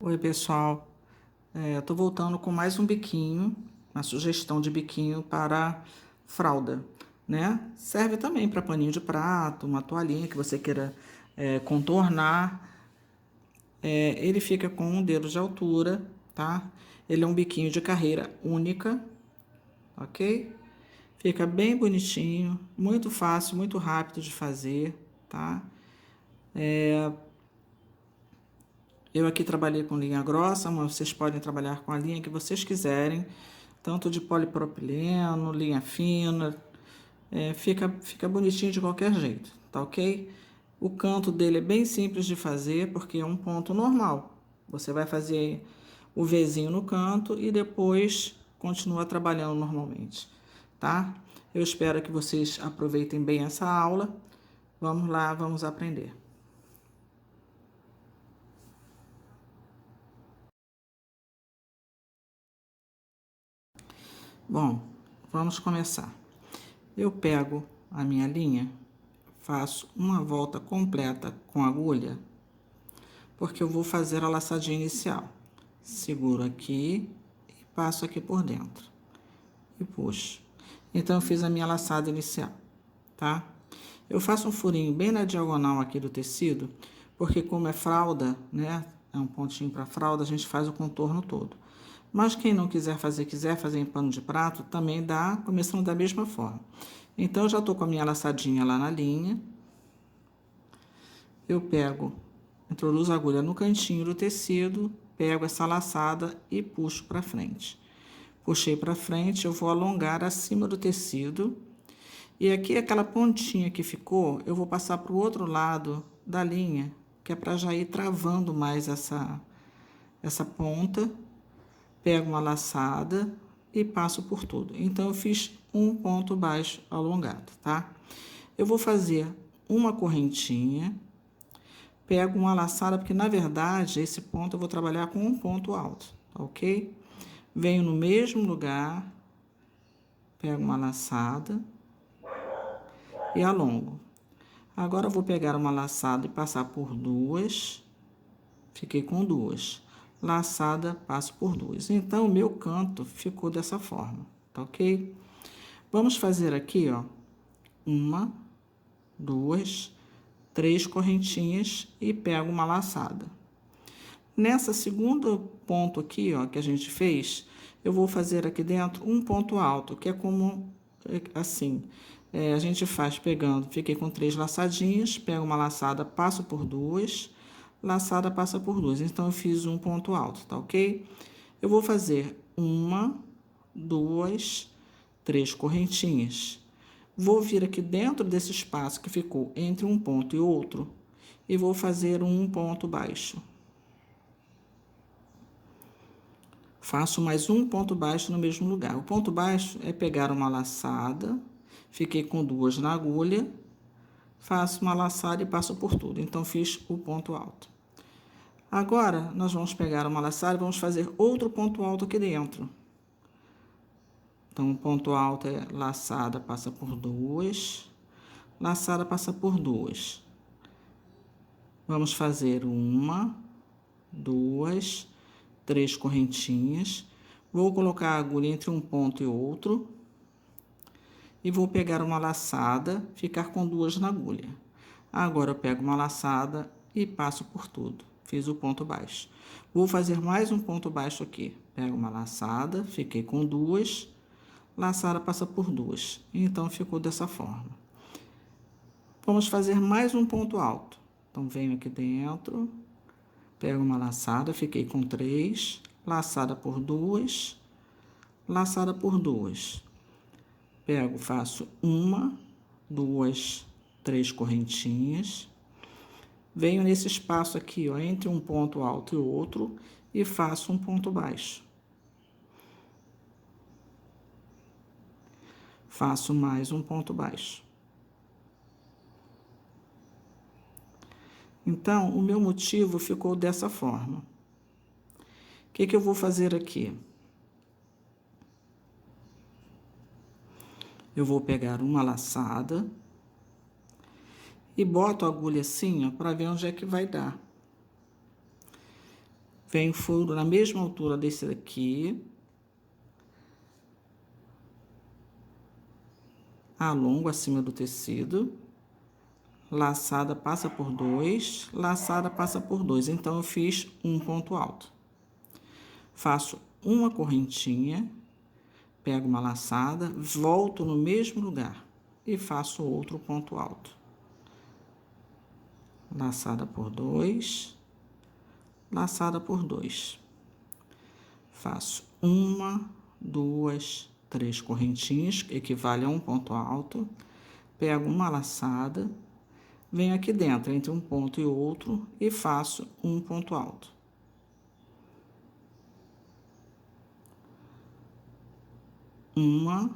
Oi, pessoal. Eu tô voltando com mais um biquinho, uma sugestão de biquinho para fralda, né? Serve também para paninho de prato, uma toalhinha que você queira contornar. Ele fica com um dedo de altura, tá? Ele é um biquinho de carreira única, ok? Fica bem bonitinho, muito fácil, muito rápido de fazer, tá? Eu aqui trabalhei com linha grossa, mas vocês podem trabalhar com a linha que vocês quiserem, tanto de polipropileno, linha fina, fica bonitinho de qualquer jeito, tá ok? O canto dele é bem simples de fazer, porque é um ponto normal. Você vai fazer o Vzinho no canto e depois continua trabalhando normalmente, tá? Eu espero que vocês aproveitem bem essa aula. Vamos lá, vamos aprender. Bom, vamos começar. Eu pego a minha linha, faço uma volta completa com a agulha, porque eu vou fazer a laçadinha inicial. Seguro aqui e passo aqui por dentro e puxo. Então, eu fiz a minha laçada inicial, tá? Eu faço um furinho bem na diagonal aqui do tecido, porque como é fralda, né? É um pontinho para fralda, a gente faz o contorno todo. Mas quem não quiser fazer em pano de prato, também dá, começando da mesma forma. Então, eu já tô com a minha laçadinha lá na linha. Eu pego, introduzo a agulha no cantinho do tecido, pego essa laçada e puxo para frente. Puxei para frente, eu vou alongar acima do tecido. E aqui, aquela pontinha que ficou, eu vou passar para o outro lado da linha, que é para já ir travando mais essa ponta. Pego uma laçada e passo por tudo. Então, eu fiz um ponto baixo alongado, tá? Eu vou fazer uma correntinha, pego uma laçada, porque na verdade esse ponto eu vou trabalhar com um ponto alto, tá ok? Venho no mesmo lugar, pego uma laçada e alongo. Agora eu vou pegar uma laçada e passar por duas, fiquei com duas. Laçada, passo por duas. Então, o meu canto ficou dessa forma, tá ok? Vamos fazer aqui, ó, uma, duas, três correntinhas e pego uma laçada. Nessa segundo ponto aqui, ó, que a gente fez, eu vou fazer aqui dentro um ponto alto, que é como assim, a gente faz pegando, fiquei com três laçadinhas, pego uma laçada, passo por duas, laçada, passa por duas. Então, eu fiz um ponto alto, tá ok? Eu vou fazer uma, duas, três correntinhas. Vou vir aqui dentro desse espaço que ficou entre um ponto e outro e vou fazer um ponto baixo. Faço mais um ponto baixo no mesmo lugar. O ponto baixo é pegar uma laçada, fiquei com duas na agulha, faço uma laçada e passo por tudo. Então, fiz o ponto alto. Agora, nós vamos pegar uma laçada e vamos fazer outro ponto alto aqui dentro. Então, o ponto alto é laçada, passa por duas, laçada, passa por duas. Vamos fazer uma, duas, três correntinhas. Vou colocar a agulha entre um ponto e outro. E vou pegar uma laçada, ficar com duas na agulha. Agora, eu pego uma laçada e passo por tudo. Fiz o ponto baixo. Vou fazer mais um ponto baixo aqui. Pego uma laçada, fiquei com duas, laçada, passa por duas. Então, ficou dessa forma. Vamos fazer mais um ponto alto. Então, venho aqui dentro, pego uma laçada, fiquei com três, laçada por duas, laçada por duas. Pego, faço uma, duas, três correntinhas. Venho nesse espaço aqui, ó, entre um ponto alto e outro, e faço um ponto baixo. Faço mais um ponto baixo. Então, o meu motivo ficou dessa forma. O que que eu vou fazer aqui? Eu vou pegar uma laçada e boto a agulha assim, ó, para ver onde é que vai dar. Venho furo na mesma altura desse daqui. Alongo acima do tecido. Laçada passa por 2, laçada passa por 2. Então, eu fiz um ponto alto. Faço uma correntinha, pego uma laçada, volto no mesmo lugar e faço outro ponto alto. Laçada por 2, laçada por 2. Faço uma, 2, 3 correntinhas, que equivale a um ponto alto. Pego uma laçada, venho aqui dentro, entre um ponto e outro, e faço um ponto alto. Uma,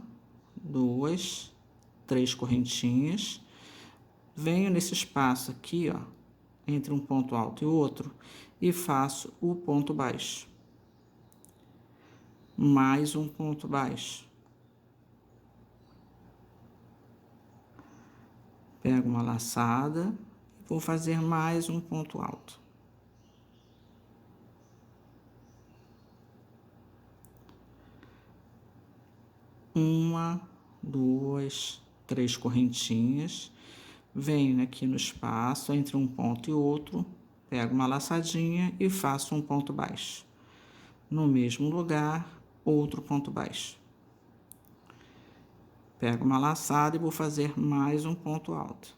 2, 3 correntinhas. Venho nesse espaço aqui, ó, entre um ponto alto e outro, e faço o ponto baixo. Mais um ponto baixo. Pego uma laçada e vou fazer mais um ponto alto. Uma, 2, 3 correntinhas. Venho aqui no espaço entre um ponto e outro, pego uma laçadinha e faço um ponto baixo. No mesmo lugar, outro ponto baixo. Pego uma laçada e vou fazer mais um ponto alto.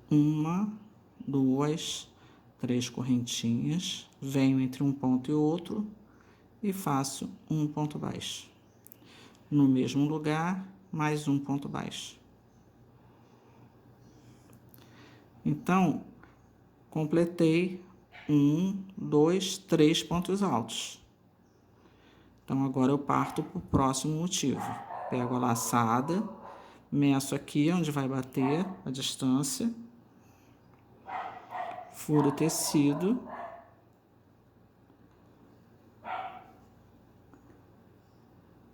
Uma, 2, 3 correntinhas. Venho entre um ponto e outro e faço um ponto baixo. No mesmo lugar, mais um ponto baixo. Então, completei 1, 2, 3 pontos altos. Então, agora eu parto para o próximo motivo. Pego a laçada, meço aqui onde vai bater a distância, furo o tecido,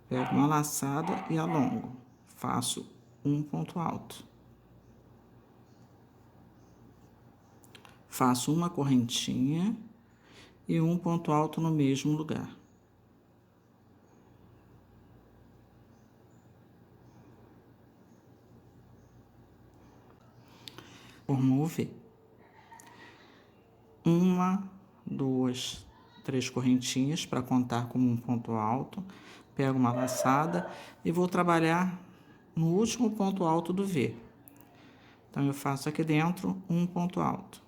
pego uma laçada e alongo. Faço um ponto alto. Faço uma correntinha e um ponto alto no mesmo lugar. Formou o V. Uma, 2, 3 correntinhas para contar como um ponto alto. Pego uma laçada e vou trabalhar no último ponto alto do V. Então, eu faço aqui dentro um ponto alto.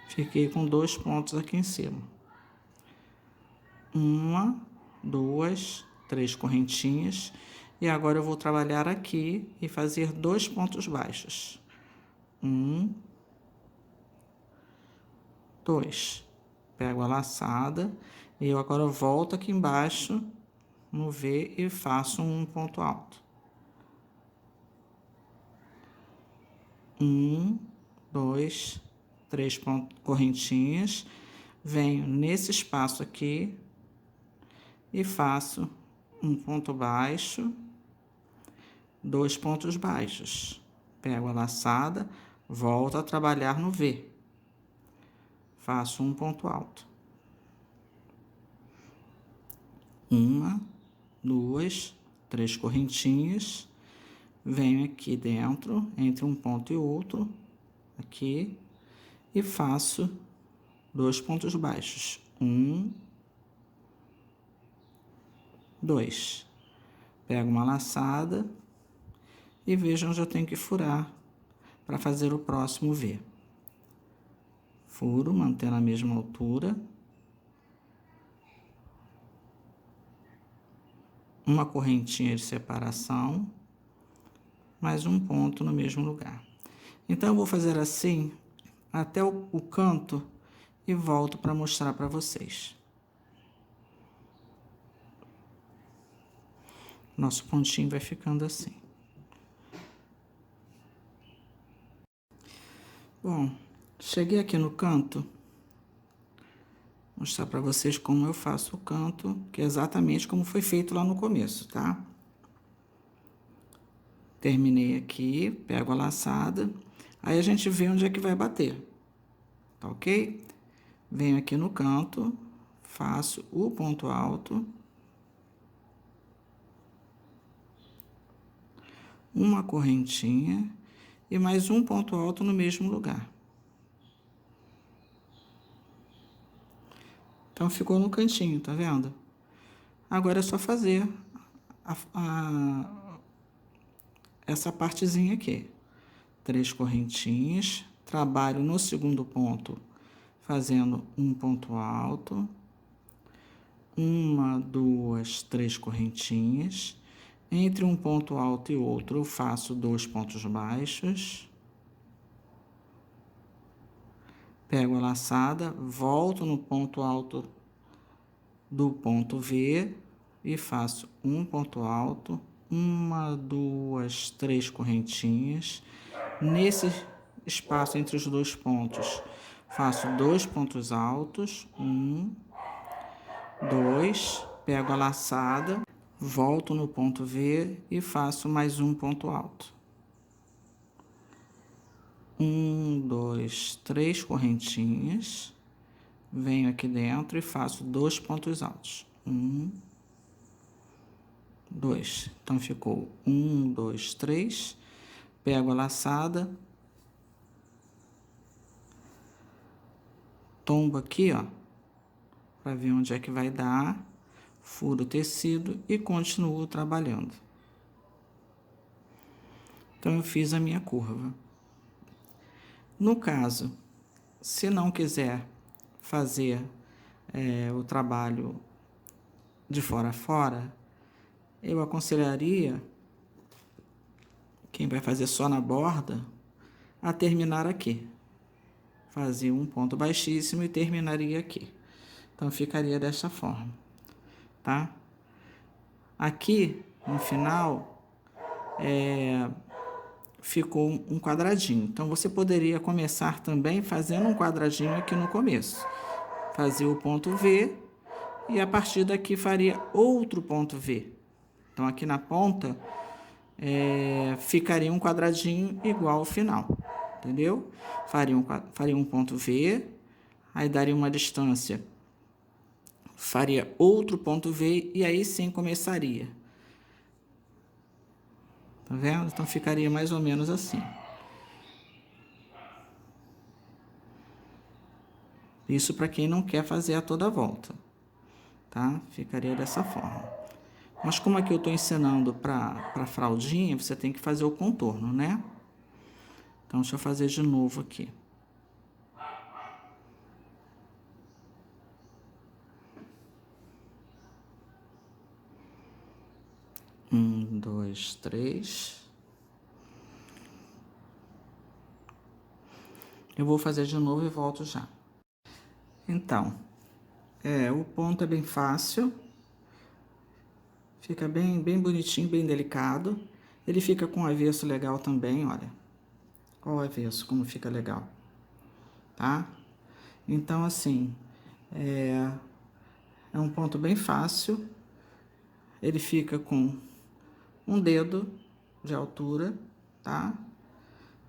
Fiquei com 2 pontos aqui em cima. Uma, 2, 3 correntinhas. E agora eu vou trabalhar aqui e fazer 2 pontos baixos. 1, 2. Pego a laçada e eu agora volto aqui embaixo no V e faço um ponto alto. 1, 2, 3 correntinhas. Venho nesse espaço aqui e faço um ponto baixo, 2 pontos baixos. Pego a laçada, volto a trabalhar no V. Faço um ponto alto. 1, 2, 3 correntinhas. Venho aqui dentro, entre um ponto e outro, aqui, e faço 2 pontos baixos. 1, 2. Pego uma laçada e vejo onde eu tenho que furar para fazer o próximo V. Furo, mantendo a mesma altura. Uma correntinha de separação, mais um ponto no mesmo lugar. Então, eu vou fazer assim até o canto e volto para mostrar para vocês. Nosso pontinho vai ficando assim. Bom, cheguei aqui no canto, mostrar para vocês como eu faço o canto, que é exatamente como foi feito lá no começo, tá? Terminei aqui, pego a laçada, aí a gente vê onde é que vai bater, tá ok? Venho aqui no canto, faço o ponto alto, uma correntinha e mais um ponto alto no mesmo lugar. Então, ficou no cantinho, tá vendo? Agora é só fazer essa partezinha aqui. 3 correntinhas, trabalho no segundo ponto, fazendo um ponto alto, 1, 2, 3 correntinhas. Entre um ponto alto e outro, eu faço 2 pontos baixos. Pego a laçada, volto no ponto alto do ponto V e faço um ponto alto, 1, 2, 3 correntinhas. Nesse espaço entre os dois pontos, faço 2 pontos altos, 1, 2, pego a laçada, volto no ponto V e faço mais um ponto alto. 1, 2, 3 correntinhas, venho aqui dentro e faço 2 pontos altos. 1, 2. Então, ficou 1, 2, 3. Pego a laçada, tombo aqui, ó, para ver onde é que vai dar, furo o tecido e continuo trabalhando. Então, eu fiz a minha curva. No caso, se não quiser fazer o trabalho de fora a fora, eu aconselharia quem vai fazer só na borda a terminar aqui. Fazer um ponto baixíssimo e terminaria aqui. Então, ficaria desta forma, tá? Aqui, no final, ficou um quadradinho. Então, você poderia começar também fazendo um quadradinho aqui no começo. Fazer o ponto V e a partir daqui faria outro ponto V. Então, aqui na ponta, ficaria um quadradinho igual ao final, entendeu? Faria um ponto V, aí daria uma distância, faria outro ponto V e aí sim começaria. Tá vendo? Então, ficaria mais ou menos assim. Isso para quem não quer fazer a toda a volta, tá? Ficaria dessa forma. Mas como aqui eu estou ensinando para fraldinha, você tem que fazer o contorno, né? Então, deixa eu fazer de novo aqui. Um, 2, 3. Eu vou fazer de novo e volto já. Então, o ponto é bem fácil. Fica bem bonitinho, bem delicado. Ele fica com avesso legal também, olha. Olha o avesso, como fica legal, tá? Então, assim, é um ponto bem fácil. Ele fica com um dedo de altura, tá?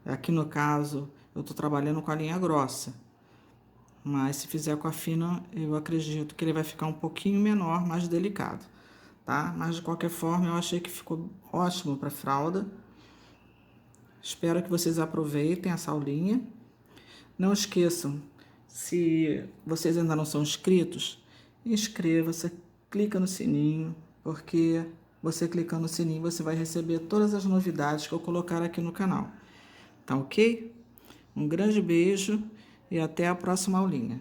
Aqui no caso, eu tô trabalhando com a linha grossa. Mas se fizer com a fina, eu acredito que ele vai ficar um pouquinho menor, mais delicado, tá? Mas de qualquer forma, eu achei que ficou ótimo para fralda. Espero que vocês aproveitem essa aulinha. Não esqueçam, se vocês ainda não são inscritos, inscreva-se, clica no sininho, porque você clicando no sininho, você vai receber todas as novidades que eu colocar aqui no canal. Tá ok? Um grande beijo e até a próxima aulinha.